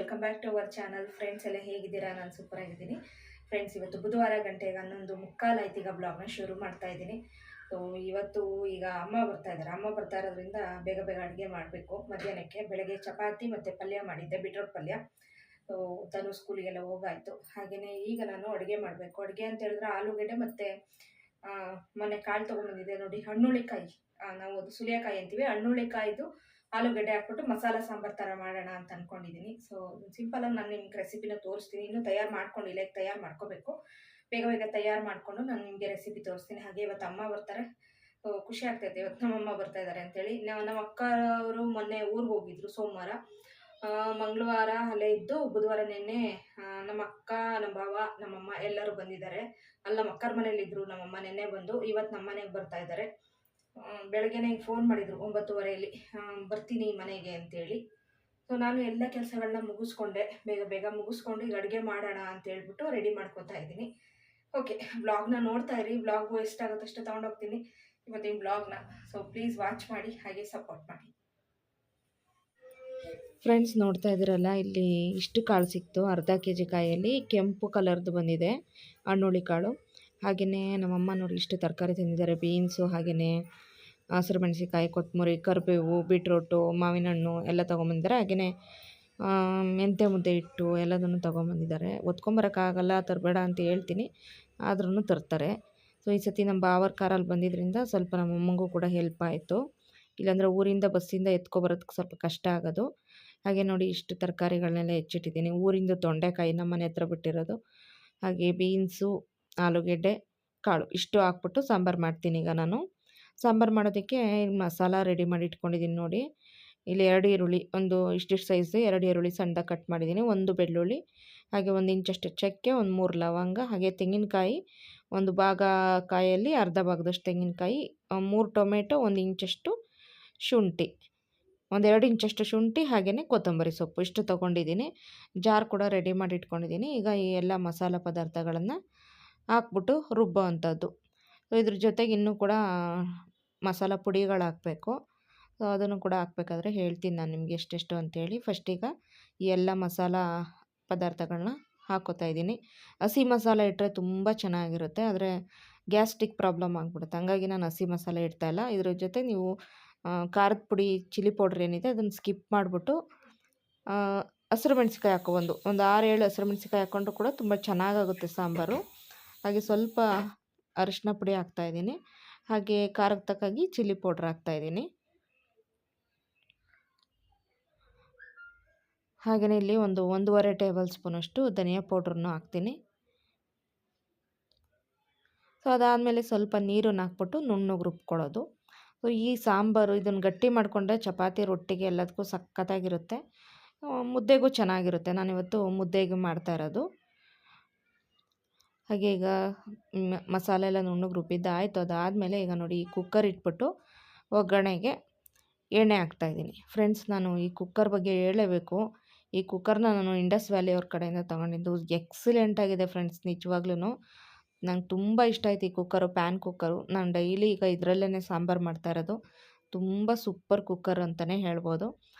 Welcome back to our channel. Friends ಎಲ್ಲ ಹೇಗಿದ್ದೀರಾ? ನಾನು ಸೂಪರ್ ಆಗಿದ್ದೀನಿ ಫ್ರೆಂಡ್ಸ್. ಇವತ್ತು ಬುಧವಾರ ಗಂಟೆಗೆ 11:15 ಆಯ್ತು. ಈಗ ಬ್ಲಾಗ್ನ ಶುರು ಮಾಡ್ತಾ ಇದ್ದೀನಿ. ಸೊ ಇವತ್ತು ಈಗ ಅಮ್ಮ ಬರ್ತಾ ಇದ್ದಾರೆ. ಅಮ್ಮ ಬರ್ತಾ ಇರೋದ್ರಿಂದ ಬೇಗ ಬೇಗ ಅಡುಗೆ ಮಾಡಬೇಕು. ಮಧ್ಯಾಹ್ನಕ್ಕೆ ಬೆಳಗ್ಗೆ ಚಪಾತಿ ಮತ್ತು ಪಲ್ಯ ಮಾಡಿದ್ದೆ, ಬೀಟ್ರೋಟ್ ಪಲ್ಯ. ಸೊ ತನು ಸ್ಕೂಲಿಗೆಲ್ಲ ಹೋಗಾಯಿತು. ಹಾಗೆಯೇ ಈಗ ನಾನು ಅಡುಗೆ ಮಾಡಬೇಕು. ಅಡುಗೆ ಅಂತ ಹೇಳಿದ್ರೆ ಆಲೂಗಡ್ಡೆ ಮತ್ತು ಮೊನ್ನೆ ಕಾಳು ತೊಗೊಂಬಂದಿದ್ದೆ ನೋಡಿ, ಹಣ್ಣುಳ್ಳಿಕಾಯಿ. ನಾವು ಅದು ಸುಲಿಯಕಾಯಿ ಅಂತೀವಿ. ಹಣ್ಣುಳ್ಳಿಕಾಯಿದು ಆಲೂಗಡ್ಡೆ ಹಾಕ್ಬಿಟ್ಟು ಮಸಾಲ ಸಾಂಬಾರು ಥರ ಮಾಡೋಣ ಅಂತ ಅಂದ್ಕೊಂಡಿದ್ದೀನಿ. ಸೊ ಸಿಂಪಲಾಗಿ ನಾನು ನಿಮ್ಗೆ ರೆಸಿಪಿನ ತೋರಿಸ್ತೀನಿ. ಇನ್ನೂ ತಯಾರು ಮಾಡ್ಕೊಂಡಿಲ್ಲ, ಈಗ ತಯಾರು ಮಾಡ್ಕೋಬೇಕು. ಬೇಗ ಬೇಗ ತಯಾರು ಮಾಡಿಕೊಂಡು ನಾನು ನಿಮಗೆ ರೆಸಿಪಿ ತೋರಿಸ್ತೀನಿ. ಹಾಗೆ ಇವತ್ತು ಅಮ್ಮ ಬರ್ತಾರೆ. ಖುಷಿ ಆಗ್ತೈತೆ ಇವತ್ತು ನಮ್ಮಮ್ಮ ಬರ್ತಾ ಇದ್ದಾರೆ ಅಂತೇಳಿ. ನಮ್ಮ ಅಕ್ಕ ಅವರು ಮೊನ್ನೆ ಊರಿಗೆ ಹೋಗಿದ್ರು ಸೋಮವಾರ. ಮಂಗಳವಾರ ಅಲ್ಲೇ ಇದ್ದು ಬುಧವಾರ ನಿನ್ನೆ ನಮ್ಮ ಅಕ್ಕ, ನಮ್ಮ ಭಾವ, ನಮ್ಮಮ್ಮ ಎಲ್ಲರೂ ಬಂದಿದ್ದಾರೆ. ಅಲ್ಲಿ ನಮ್ಮ ಅಕ್ಕರ ಮನೇಲಿದ್ದರು. ನಮ್ಮಮ್ಮ ನೆನ್ನೆ ಬಂದು ಇವತ್ತು ನಮ್ಮ ಮನೆಗೆ ಬರ್ತಾ ಇದ್ದಾರೆ. ಬೆಳಗ್ಗೆನೇ ಫೋನ್ ಮಾಡಿದರು 9:30 ಬರ್ತೀನಿ ಮನೆಗೆ ಅಂತೇಳಿ. ಸೊ ನಾನು ಎಲ್ಲ ಕೆಲಸಗಳನ್ನ ಮುಗಿಸ್ಕೊಂಡೆ, ಬೇಗ ಬೇಗ ಮುಗಿಸ್ಕೊಂಡು ಈಗ ಅಡುಗೆ ಮಾಡೋಣ ಅಂತ ಹೇಳ್ಬಿಟ್ಟು ರೆಡಿ ಮಾಡ್ಕೊತಾ ಇದ್ದೀನಿ. ಓಕೆ, ಬ್ಲಾಗ್ನ ನೋಡ್ತಾ ಇರಿ. ಬ್ಲಾಗು ಎಷ್ಟಾಗುತ್ತಷ್ಟು ತೊಗೊಂಡೋಗ್ತೀನಿ ಇವತ್ತಿನ ಬ್ಲಾಗ್ನ. ಸೊ ಪ್ಲೀಸ್ ವಾಚ್ ಮಾಡಿ, ಹಾಗೆ ಸಪೋರ್ಟ್ ಮಾಡಿ. ಫ್ರೆಂಡ್ಸ್, ನೋಡ್ತಾ ಇದ್ದೀರಲ್ಲ, ಇಲ್ಲಿ ಇಷ್ಟು ಕಾಳು ಸಿಕ್ತು. ಅರ್ಧ kg ಕಾಯಲ್ಲಿ ಕೆಂಪು ಕಲರ್ದು ಬಂದಿದೆ ಹಣ್ಣುಳ್ಳಿ ಕಾಳು. ಹಾಗೆಯೇ ನಮ್ಮಮ್ಮ ನೋಡಿ ಇಷ್ಟು ತರಕಾರಿ ತಂದಿದ್ದಾರೆ. ಬೀನ್ಸು, ಹಾಗೆಯೇ ಹಸಿರು ಮೆಣಸಿನ್ಕಾಯಿ, ಕೊತ್ತಂಬರಿ, ಕರಿಬೇವು, ಬೀಟ್ರೋಟು, ಮಾವಿನ ಹಣ್ಣು ಎಲ್ಲ ತೊಗೊಂಬಂದಿದ್ದಾರೆ. ಹಾಗೆಯೇ ಮೆಂತ್ಯ ಮುದ್ದೆ ಹಿಟ್ಟು ಎಲ್ಲದನ್ನು ತೊಗೊಂಬಂದಿದ್ದಾರೆ. ಒತ್ಕೊಂಬರೋಕ್ಕಾಗಲ್ಲ, ತರಬೇಡ ಅಂತ ಹೇಳ್ತೀನಿ, ಆದ್ರೂ ತರ್ತಾರೆ. ಸೊ ಈ ಸತಿ ನಮ್ಮ ಭಾವರ ಕಾರಲ್ಲಿ ಬಂದಿದ್ದರಿಂದ ಸ್ವಲ್ಪ ನಮ್ಮಮ್ಮಂಗೂ ಕೂಡ ಹೆಲ್ಪ್ ಆಯಿತು. ಇಲ್ಲಾಂದರೆ ಊರಿಂದ ಬಸ್ಸಿಂದ ಎತ್ಕೊಬರೋದಕ್ಕೆ ಸ್ವಲ್ಪ ಕಷ್ಟ ಆಗೋದು. ಹಾಗೆ ನೋಡಿ ಇಷ್ಟು ತರಕಾರಿಗಳನ್ನೆಲ್ಲ ಹೆಚ್ಚಿಟ್ಟಿದ್ದೀನಿ. ಊರಿಂದ ತೊಂಡೆಕಾಯಿ ನಮ್ಮ ಮನೆ ಹತ್ರ ಬಿಟ್ಟಿರೋದು, ಹಾಗೆ ಬೀನ್ಸು, ಆಲೂಗೆಡ್ಡೆ, ಕಾಳು ಇಷ್ಟು ಹಾಕ್ಬಿಟ್ಟು ಸಾಂಬಾರು ಮಾಡ್ತೀನಿ. ಈಗ ನಾನು ಸಾಂಬಾರು ಮಾಡೋದಕ್ಕೆ ಮಸಾಲ ರೆಡಿ ಮಾಡಿ ಇಟ್ಕೊಂಡಿದ್ದೀನಿ ನೋಡಿ. ಇಲ್ಲಿ 2 ಈರುಳ್ಳಿ, ಒಂದು ಇಷ್ಟಿಷ್ಟು ಸೈಜು 2 ಈರುಳ್ಳಿ ಸಣ್ಣದಾಗಿ ಕಟ್ ಮಾಡಿದ್ದೀನಿ, 1 ಬೆಳ್ಳುಳ್ಳಿ, ಹಾಗೆ 1 ಇಂಚಷ್ಟು ಚಕ್ಕೆ, 1 3 ಲವಂಗ, ಹಾಗೆ ತೆಂಗಿನಕಾಯಿ, 1 ಭಾಗ ಕಾಯಲ್ಲಿ ಅರ್ಧ ಭಾಗದಷ್ಟು ತೆಂಗಿನಕಾಯಿ, 3 ಟೊಮೆಟೊ, 1 ಇಂಚಷ್ಟು ಶುಂಠಿ, 2 ಇಂಚಷ್ಟು ಶುಂಠಿ, ಹಾಗೆಯೇ ಕೊತ್ತಂಬರಿ ಸೊಪ್ಪು ಇಷ್ಟು ತೊಗೊಂಡಿದ್ದೀನಿ. ಜಾರ್ ಕೂಡ ರೆಡಿ ಮಾಡಿ ಇಟ್ಕೊಂಡಿದ್ದೀನಿ. ಈಗ ಈ ಎಲ್ಲ ಮಸಾಲ ಪದಾರ್ಥಗಳನ್ನು ಹಾಕ್ಬಿಟ್ಟು ರುಬ್ಬೋ ಅಂಥದ್ದು. ಸೊ ಇದ್ರ ಜೊತೆಗೆ ಇನ್ನೂ ಕೂಡ ಮಸಾಲ ಪುಡಿಗಳು ಹಾಕಬೇಕು. ಸೊ ಅದನ್ನು ಕೂಡ ಹಾಕ್ಬೇಕಾದ್ರೆ ಹೇಳ್ತೀನಿ ನಾನು ನಿಮಗೆ ಎಷ್ಟೆಷ್ಟು ಅಂತೇಳಿ. ಫಸ್ಟೀಗ ಈ ಎಲ್ಲ ಮಸಾಲ ಪದಾರ್ಥಗಳನ್ನ ಹಾಕ್ಕೋತಾ ಇದ್ದೀನಿ. ಹಸಿ ಮಸಾಲ ಇಟ್ಟರೆ ತುಂಬ ಚೆನ್ನಾಗಿರುತ್ತೆ, ಆದರೆ ಗ್ಯಾಸ್ಟ್ರಿಕ್ ಪ್ರಾಬ್ಲಮ್ ಆಗಿಬಿಡುತ್ತೆ. ಹಂಗಾಗಿ ನಾನು ಹಸಿ ಮಸಾಲೆ ಇಡ್ತಾಯಿಲ್ಲ. ಇದ್ರ ಜೊತೆ ನೀವು ಖಾರದ ಪುಡಿ, ಚಿಲ್ಲಿ ಪೌಡ್ರ್ ಏನಿದೆ ಅದನ್ನು ಸ್ಕಿಪ್ ಮಾಡಿಬಿಟ್ಟು ಹಸಿರು ಮೆಣಸಿನ್ಕಾಯಿ ಹಾಕೋ, ಒಂದು 6-7 ಹಸಿರು ಮೆಣಸಿನ್ಕಾಯಿ ಹಾಕ್ಕೊಂಡ್ರು ಕೂಡ ತುಂಬ ಚೆನ್ನಾಗಾಗುತ್ತೆ ಸಾಂಬಾರು. ಹಾಗೆ ಸ್ವಲ್ಪ ಅರಿಶಿನ ಪುಡಿ ಹಾಕ್ತಾಯಿದ್ದೀನಿ, ಹಾಗೆ ಖಾರಕ್ಕೆ ತಕ್ಕಾಗಿ ಚಿಲ್ಲಿ ಪೌಡ್ರ್ ಹಾಕ್ತಾಯಿದ್ದೀನಿ. ಹಾಗೆಯೇ ಇಲ್ಲಿ 1.5 ಟೇಬಲ್ ಸ್ಪೂನಷ್ಟು ಧನಿಯಾ ಪೌಡ್ರನ್ನು ಹಾಕ್ತೀನಿ. ಸೊ ಅದಾದಮೇಲೆ ಸ್ವಲ್ಪ ನೀರನ್ನು ಹಾಕ್ಬಿಟ್ಟು ನುಣ್ಣಗೆ ರುಬ್ಕೊಳ್ಳೋದು. ಸೊ ಈ ಸಾಂಬಾರು ಇದನ್ನು ಗಟ್ಟಿ ಮಾಡಿಕೊಂಡ್ರೆ ಚಪಾತಿ, ರೊಟ್ಟಿಗೆ ಎಲ್ಲದಕ್ಕೂ ಸಖತ್ತಾಗಿರುತ್ತೆ, ಮುದ್ದೆಗೂ ಚೆನ್ನಾಗಿರುತ್ತೆ. ನಾನಿವತ್ತು ಮುದ್ದೆಗೆ ಮಾಡ್ತಾ ಇರೋದು. ಹಾಗೆ ಈಗ ಮಸಾಲೆ ಎಲ್ಲ ನುಣ್ಣಗೆ ರುಬ್ಬಿದ್ದಾಯಿತು. ಅದಾದಮೇಲೆ ಈಗ ನೋಡಿ ಈ ಕುಕ್ಕರ್ ಇಟ್ಬಿಟ್ಟು ಒಗ್ಗರಣೆಗೆ ಎಣ್ಣೆ ಹಾಕ್ತಾಯಿದ್ದೀನಿ. ಫ್ರೆಂಡ್ಸ್, ನಾನು ಈ ಕುಕ್ಕರ್ ಬಗ್ಗೆ ಹೇಳಲೇಬೇಕು. ಈ ಕುಕ್ಕರ್ನ ನಾನು ಇಂಡಸ್ ವ್ಯಾಲಿ ಅವ್ರ ಕಡೆಯಿಂದ ತೊಗೊಂಡಿದ್ದು. ಎಕ್ಸಲೆಂಟ್ ಆಗಿದೆ ಫ್ರೆಂಡ್ಸ್, ನಿಜವಾಗ್ಲೂ ನಂಗೆ ತುಂಬ ಇಷ್ಟ ಆಯ್ತು ಈ ಕುಕ್ಕರು, ಪ್ಯಾನ್ ಕುಕ್ಕರು. ನಾನು ಡೈಲಿ ಈಗ ಇದರಲ್ಲೇ ಸಾಂಬಾರು ಮಾಡ್ತಾ ಇರೋದು. ತುಂಬ ಸೂಪರ್ ಕುಕ್ಕರ್ ಅಂತಲೇ ಹೇಳ್ಬೋದು.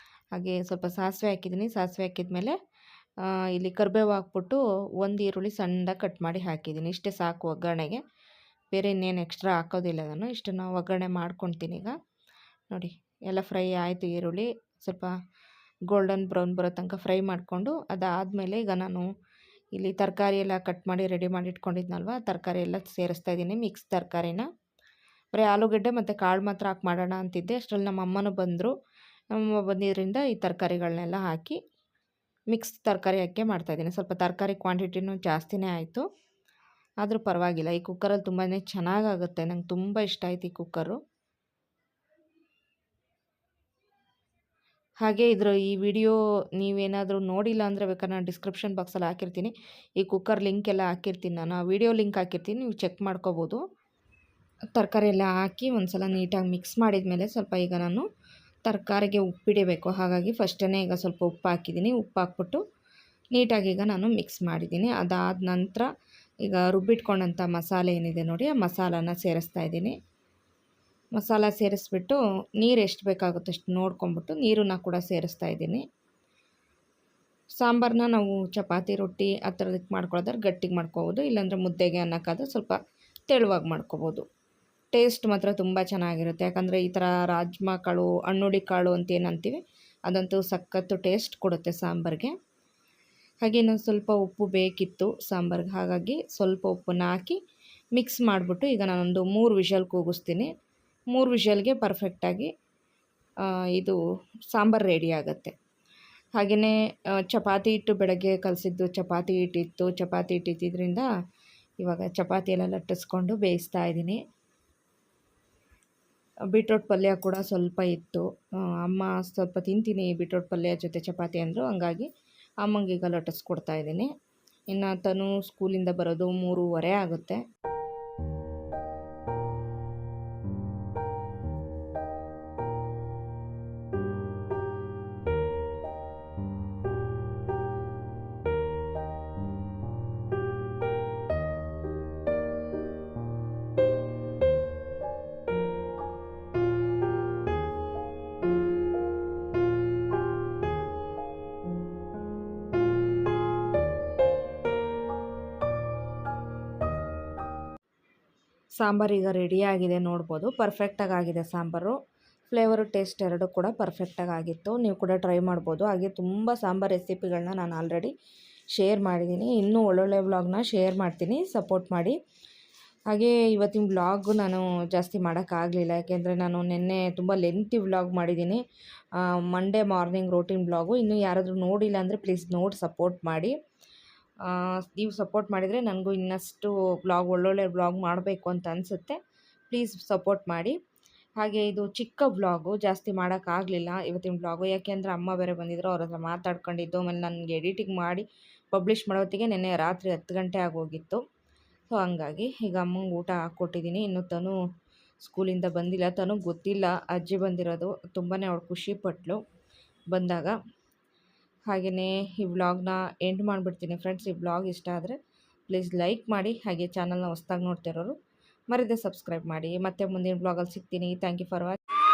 ಹಾಗೆ ಸ್ವಲ್ಪ ಸಾಸಿವೆ ಹಾಕಿದ್ದೀನಿ. ಸಾಸಿವೆ ಹಾಕಿದ್ಮೇಲೆ ಇಲ್ಲಿ ಕರಿಬೇವು ಹಾಕ್ಬಿಟ್ಟು 1 ಈರುಳ್ಳಿ ಸಣ್ಣದಾಗಿ ಕಟ್ ಮಾಡಿ ಹಾಕಿದ್ದೀನಿ. ಇಷ್ಟೇ ಸಾಕು ಒಗ್ಗರಣೆಗೆ, ಬೇರೆ ಇನ್ನೇನು ಎಕ್ಸ್ಟ್ರಾ ಹಾಕೋದಿಲ್ಲ. ನಾನು ಇಷ್ಟನ್ನು ಒಗ್ಗರಣೆ ಮಾಡ್ಕೊತೀನಿ. ಈಗ ನೋಡಿ ಎಲ್ಲ ಫ್ರೈ ಆಯಿತು. ಈರುಳ್ಳಿ ಸ್ವಲ್ಪ ಗೋಲ್ಡನ್ ಬ್ರೌನ್ ಬರೋ ತನಕ ಫ್ರೈ ಮಾಡಿಕೊಂಡು, ಅದಾದಮೇಲೆ ಈಗ ನಾನು ಇಲ್ಲಿ ತರಕಾರಿ ಎಲ್ಲ ಕಟ್ ಮಾಡಿ ರೆಡಿ ಮಾಡಿ ಇಟ್ಕೊಂಡಿದ್ನಲ್ವ, ತರಕಾರಿ ಎಲ್ಲ ಸೇರಿಸ್ತಾ ಇದ್ದೀನಿ. ಮಿಕ್ಸ್ ತರಕಾರಿನ ಬರೀ ಆಲೂಗಡ್ಡೆ ಮತ್ತು ಕಾಳು ಮಾತ್ರ ಹಾಕಿ ಮಾಡೋಣ ಅಂತಿದ್ದೆ. ಅಷ್ಟರಲ್ಲಿ ನಮ್ಮ ಅಮ್ಮನೂ ಬಂದರು. ನಮ್ಮಮ್ಮ ಬಂದಿದ್ದರಿಂದ ಈ ತರಕಾರಿಗಳನ್ನೆಲ್ಲ ಹಾಕಿ ಮಿಕ್ಸ್ ತರಕಾರಿ ಹಾಕಿ ಮಾಡ್ತಾಯಿದ್ದೀನಿ. ಸ್ವಲ್ಪ ತರಕಾರಿ ಕ್ವಾಂಟಿಟಿನೂ ಜಾಸ್ತಿನೇ ಆಯಿತು, ಆದರೂ ಪರವಾಗಿಲ್ಲ. ಈ ಕುಕ್ಕರಲ್ಲಿ ತುಂಬಾ ಚೆನ್ನಾಗಾಗುತ್ತೆ. ನಂಗೆ ತುಂಬ ಇಷ್ಟ ಆಯ್ತು ಈ ಕುಕ್ಕರು. ಹಾಗೆ ಈ ವಿಡಿಯೋ ನೀವೇನಾದರೂ ನೋಡಿಲ್ಲ ಅಂದರೆ ಬೇಕಾದ್ರೆ ನಾನು ಡಿಸ್ಕ್ರಿಪ್ಷನ್ ಬಾಕ್ಸಲ್ಲಿ ಹಾಕಿರ್ತೀನಿ. ಈ ಕುಕ್ಕರ್ ಲಿಂಕ್ ಎಲ್ಲ ಹಾಕಿರ್ತೀನಿ ನಾನು, ಆ ವಿಡಿಯೋ ಲಿಂಕ್ ಹಾಕಿರ್ತೀನಿ, ನೀವು ಚೆಕ್ ಮಾಡ್ಕೋಬೋದು. ತರಕಾರಿ ಎಲ್ಲ ಹಾಕಿ ಒಂದು ಸಲ ನೀಟಾಗಿ ಮಿಕ್ಸ್ ಮಾಡಿದ್ಮೇಲೆ ಸ್ವಲ್ಪ ಈಗ ನಾನು ತರಕಾರಿಗೆ ಉಪ್ಪಿಡಬೇಕು. ಹಾಗಾಗಿ ಫಸ್ಟೇ ಈಗ ಸ್ವಲ್ಪ ಉಪ್ಪು ಹಾಕಿದ್ದೀನಿ. ಉಪ್ಪು ಹಾಕ್ಬಿಟ್ಟು ನೀಟಾಗಿ ಈಗ ನಾನು ಮಿಕ್ಸ್ ಮಾಡಿದ್ದೀನಿ. ಅದಾದ ನಂತರ ಈಗ ರುಬ್ಬಿಟ್ಕೊಂಡಂಥ ಮಸಾಲೆ ಏನಿದೆ ನೋಡಿ, ಆ ಮಸಾಲಾನ ಸೇರಿಸ್ತಾ ಇದ್ದೀನಿ. ಮಸಾಲ ಸೇರಿಸ್ಬಿಟ್ಟು ನೀರು ಎಷ್ಟು ಬೇಕಾಗುತ್ತೋ ಅಷ್ಟು ನೋಡ್ಕೊಂಬಿಟ್ಟು ನೀರನ್ನು ಕೂಡ ಸೇರಿಸ್ತಾ ಇದ್ದೀನಿ. ಸಾಂಬಾರನ್ನ ನಾವು ಚಪಾತಿ ರೊಟ್ಟಿ ಆ ಥರದಕ್ಕೆ ಮಾಡ್ಕೊಳ್ಳೋದಾದ್ರೆ ಗಟ್ಟಿಗೆ ಮಾಡ್ಕೋಬೋದು, ಇಲ್ಲಾಂದರೆ ಮುದ್ದೆಗೆ ಅನ್ನಕ್ಕಾದ್ರೆ ಸ್ವಲ್ಪ ತೆಳುವಾಗಿ ಮಾಡ್ಕೋಬೋದು. ಟೇಸ್ಟ್ ಮಾತ್ರ ತುಂಬ ಚೆನ್ನಾಗಿರುತ್ತೆ. ಯಾಕಂದರೆ ಈ ಥರ ರಾಜ್ಮಾ ಕಾಳು, ಹಣ್ಣುಳಿ ಕಾಳು ಅಂತ ಏನು ಅಂತೀವಿ ಅದಂತೂ ಸಖತ್ತು ಟೇಸ್ಟ್ ಕೊಡುತ್ತೆ ಸಾಂಬಾರಿಗೆ. ಹಾಗೆ ಇನ್ನೊಂದು ಸ್ವಲ್ಪ ಉಪ್ಪು ಬೇಕಿತ್ತು ಸಾಂಬಾರಿಗೆ, ಹಾಗಾಗಿ ಸ್ವಲ್ಪ ಉಪ್ಪನ್ನು ಹಾಕಿ ಮಿಕ್ಸ್ ಮಾಡಿಬಿಟ್ಟು ಈಗ ನಾನೊಂದು 3 ವಿಷಲ್ ಕೂಗಿಸ್ತೀನಿ. 3 ವಿಷಲ್ಗೆ ಪರ್ಫೆಕ್ಟಾಗಿ ಇದು ಸಾಂಬಾರು ರೆಡಿ ಆಗುತ್ತೆ. ಹಾಗೆಯೇ ಚಪಾತಿ ಹಿಟ್ಟು ಬೆಳಗ್ಗೆ ಕಲಸಿದ್ದು ಚಪಾತಿ ಹಿಟ್ಟಿತ್ತು. ಚಪಾತಿ ಹಿಟ್ಟಿದ್ದರಿಂದ ಇವಾಗ ಚಪಾತಿ ಎಲ್ಲ ಲಟ್ಟಿಸ್ಕೊಂಡು ಬೇಯಿಸ್ತಾ ಇದ್ದೀನಿ. ಬೀಟ್ರೋಟ್ ಪಲ್ಯ ಕೂಡ ಸ್ವಲ್ಪ ಇತ್ತು. ಅಮ್ಮ ಸ್ವಲ್ಪ ತಿಂತೀನಿ ಬೀಟ್ರೋಟ್ ಪಲ್ಯ ಜೊತೆ ಚಪಾತಿ ಅಂದರು, ಹಂಗಾಗಿ ಅಮ್ಮಂಗೆ ಈಗ ಲಟ್ಟಿಸ್ಕೊಡ್ತಾ ಇದ್ದೀನಿ. ಇನ್ನು ತನು ಸ್ಕೂಲಿಂದ ಬರೋದು 3:30 ಆಗುತ್ತೆ. ಸಾಂಬಾರು ಈಗ ರೆಡಿಯಾಗಿದೆ ನೋಡ್ಬೋದು. ಪರ್ಫೆಕ್ಟಾಗಿ ಆಗಿದೆ ಸಾಂಬಾರು. ಫ್ಲೇವರು ಟೇಸ್ಟ್ ಎರಡೂ ಕೂಡ ಪರ್ಫೆಕ್ಟಾಗಿ ಆಗಿತ್ತು. ನೀವು ಕೂಡ ಟ್ರೈ ಮಾಡ್ಬೋದು. ಹಾಗೆ ತುಂಬ ಸಾಂಬಾರು ರೆಸಿಪಿಗಳನ್ನ ನಾನು ಆಲ್ರೆಡಿ ಶೇರ್ ಮಾಡಿದ್ದೀನಿ. ಇನ್ನೂ ಒಳ್ಳೊಳ್ಳೆ ವ್ಲಾಗ್ನ ಶೇರ್ ಮಾಡ್ತೀನಿ, ಸಪೋರ್ಟ್ ಮಾಡಿ. ಹಾಗೆ ಇವತ್ತಿನ ವ್ಲಾಗು ನಾನು ಜಾಸ್ತಿ ಮಾಡೋಕ್ಕಾಗಲಿಲ್ಲ, ಯಾಕೆಂದರೆ ನಾನು ನಿನ್ನೆ ತುಂಬ ಲೆಂತಿ ವ್ಲಾಗ್ ಮಾಡಿದ್ದೀನಿ. Monday morning routine vlog. ಇನ್ನೂ ಯಾರಾದರೂ ನೋಡಿಲ್ಲ ಅಂದರೆ ಪ್ಲೀಸ್ ನೋಡಿ ಸಪೋರ್ಟ್ ಮಾಡಿ. ನೀವು ಸಪೋರ್ಟ್ ಮಾಡಿದರೆ ನನಗೂ ಇನ್ನಷ್ಟು ವ್ಲಾಗ್ ಒಳ್ಳೊಳ್ಳೆ ವ್ಲಾಗ್ ಮಾಡಬೇಕು ಅಂತ ಅನಿಸುತ್ತೆ. ಪ್ಲೀಸ್ ಸಪೋರ್ಟ್ ಮಾಡಿ. ಹಾಗೆ ಇದು ಚಿಕ್ಕ ವ್ಲಾಗು, ಜಾಸ್ತಿ ಮಾಡೋಕ್ಕಾಗಲಿಲ್ಲ ಇವತ್ತಿನ ವ್ಲಾಗು, ಯಾಕೆಂದರೆ ಅಮ್ಮ ಬೇರೆ ಬಂದಿದ್ದರು. ಅವ್ರ ಹತ್ರ ಮಾತಾಡ್ಕೊಂಡಿದ್ದು, ಆಮೇಲೆ ನನಗೆ ಎಡಿಟಿಂಗ್ ಮಾಡಿ ಪಬ್ಲಿಷ್ ಮಾಡೋತ್ತಿಗೆ ನಿನ್ನೆ ರಾತ್ರಿ 10 ಗಂಟೆ ಆಗೋಗಿತ್ತು. ಸೊ ಹಂಗಾಗಿ ಈಗ ಅಮ್ಮಂಗೆ ಊಟ ಹಾಕ್ಕೊಟ್ಟಿದ್ದೀನಿ. ಇನ್ನು ತನು ಸ್ಕೂಲಿಂದ ಬಂದಿಲ್ಲ. ತನಗೆ ಗೊತ್ತಿಲ್ಲ ಅಜ್ಜಿ ಬಂದಿರೋದು. ತುಂಬಾ ಅವಳು ಖುಷಿಪಟ್ಲು ಬಂದಾಗ. ಹಾಗೆಯೇ ಈ ವ್ಲಾಗ್ನ ಎಂಡ್ ಮಾಡಿಬಿಡ್ತೀನಿ ಫ್ರೆಂಡ್ಸ್. ಈ ವ್ಲಾಗ್ ಇಷ್ಟ ಆದರೆ ಪ್ಲೀಸ್ ಲೈಕ್ ಮಾಡಿ. ಹಾಗೆ ಚಾನಲ್ನ ಹೊಸ್ದಾಗಿ ನೋಡ್ತಿರೋರು ಮರೆಯದೆ ಸಬ್ಸ್ಕ್ರೈಬ್ ಮಾಡಿ. ಮತ್ತೆ ಮುಂದಿನ ವ್ಲಾಗಲ್ಲಿ ಸಿಗ್ತೀನಿ. Thank you for watching.